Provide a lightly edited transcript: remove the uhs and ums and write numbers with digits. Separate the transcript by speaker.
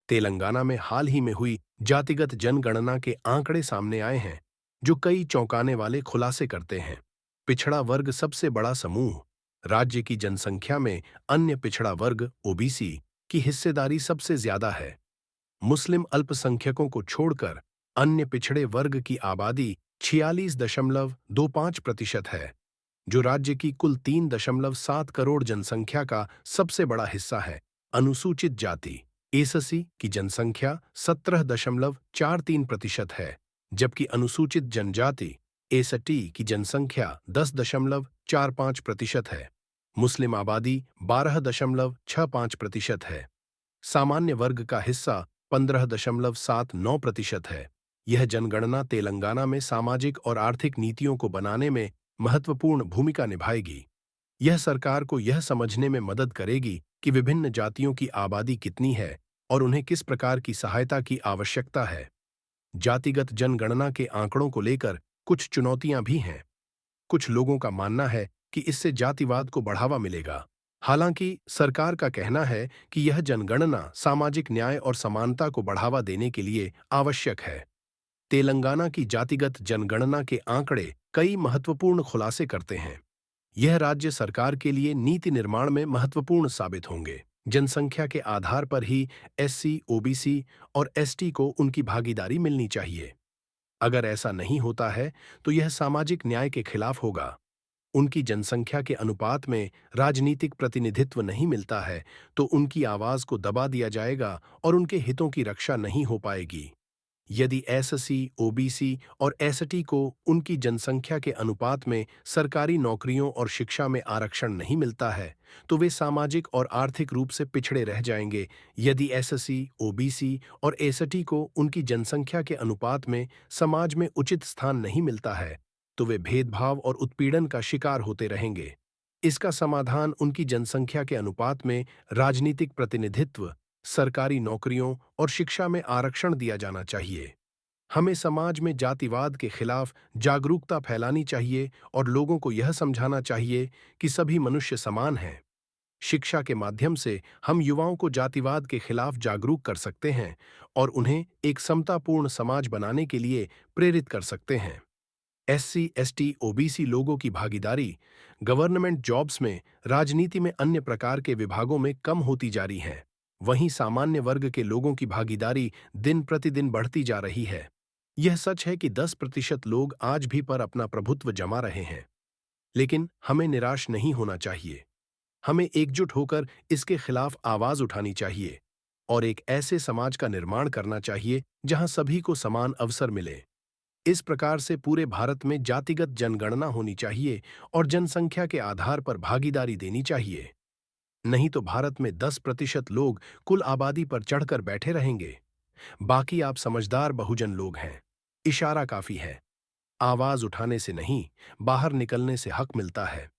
Speaker 1: तेलंगाना में हाल ही में हुई जातिगत जनगणना के आंकड़े सामने आए हैं, जो कई चौंकाने वाले खुलासे करते हैं। पिछड़ा वर्ग सबसे बड़ा समूह। राज्य की जनसंख्या में अन्य पिछड़ा वर्ग ओबीसी की हिस्सेदारी सबसे ज्यादा है। मुस्लिम अल्पसंख्यकों को छोड़कर अन्य पिछड़े वर्ग की आबादी 46.25% है, जो राज्य की कुल 3.7 करोड़ जनसंख्या का सबसे बड़ा हिस्सा है। अनुसूचित जाति एससी की जनसंख्या 17.43% है, जबकि अनुसूचित जनजाति एसटी की जनसंख्या 10.45% है। मुस्लिम आबादी 12.65% है। सामान्य वर्ग का हिस्सा 15.79% है। यह जनगणना तेलंगाना में सामाजिक और आर्थिक नीतियों को बनाने में महत्वपूर्ण भूमिका निभाएगी। यह सरकार को यह समझने में मदद करेगी कि विभिन्न जातियों की आबादी कितनी है और उन्हें किस प्रकार की सहायता की आवश्यकता है। जातिगत जनगणना के आंकड़ों को लेकर कुछ चुनौतियां भी हैं। कुछ लोगों का मानना है कि इससे जातिवाद को बढ़ावा मिलेगा। हालांकि सरकार का कहना है कि यह जनगणना सामाजिक न्याय और समानता को बढ़ावा देने के लिए आवश्यक है। तेलंगाना की जातिगत जनगणना के आंकड़े कई महत्वपूर्ण खुलासे करते हैं। यह राज्य सरकार के लिए नीति निर्माण में महत्वपूर्ण साबित होंगे। जनसंख्या के आधार पर ही एससी, ओबीसी और एसटी को उनकी भागीदारी मिलनी चाहिए। अगर ऐसा नहीं होता है तो यह सामाजिक न्याय के खिलाफ होगा। उनकी जनसंख्या के अनुपात में राजनीतिक प्रतिनिधित्व नहीं मिलता है तो उनकी आवाज को दबा दिया जाएगा और उनके हितों की रक्षा नहीं हो पाएगी। यदि एससी, ओबीसी और एसटी को उनकी जनसंख्या के अनुपात में सरकारी नौकरियों और शिक्षा में आरक्षण नहीं मिलता है, तो वे सामाजिक और आर्थिक रूप से पिछड़े रह जाएंगे। यदि एससी, ओबीसी और एसटी को उनकी जनसंख्या के अनुपात में समाज में उचित स्थान नहीं मिलता है, तो वे भेदभाव और उत्पीड़न का शिकार होते रहेंगे। इसका समाधान उनकी जनसंख्या के अनुपात में राजनीतिक प्रतिनिधित्व, सरकारी नौकरियों और शिक्षा में आरक्षण दिया जाना चाहिए। हमें समाज में जातिवाद के खिलाफ जागरूकता फैलानी चाहिए और लोगों को यह समझाना चाहिए कि सभी मनुष्य समान हैं। शिक्षा के माध्यम से हम युवाओं को जातिवाद के खिलाफ जागरूक कर सकते हैं और उन्हें एक समतापूर्ण समाज बनाने के लिए प्रेरित कर सकते हैं। एससी, एसटी, ओबीसी लोगों की भागीदारी गवर्नमेंट जॉब्स में, राजनीति में, अन्य प्रकार के विभागों में कम होती जा रही है। वहीं सामान्य वर्ग के लोगों की भागीदारी दिन प्रतिदिन बढ़ती जा रही है। यह सच है कि 10% लोग आज भी पर अपना प्रभुत्व जमा रहे हैं, लेकिन हमें निराश नहीं होना चाहिए। हमें एकजुट होकर इसके खिलाफ आवाज उठानी चाहिए और एक ऐसे समाज का निर्माण करना चाहिए जहां सभी को समान अवसर मिले। इस प्रकार से पूरे भारत में जातिगत जनगणना होनी चाहिए और जनसंख्या के आधार पर भागीदारी देनी चाहिए। नहीं तो भारत में 10% लोग कुल आबादी पर चढ़कर बैठे रहेंगे। बाकी आप समझदार बहुजन लोग हैं। इशारा काफी है। आवाज उठाने से नहीं, बाहर निकलने से हक मिलता है।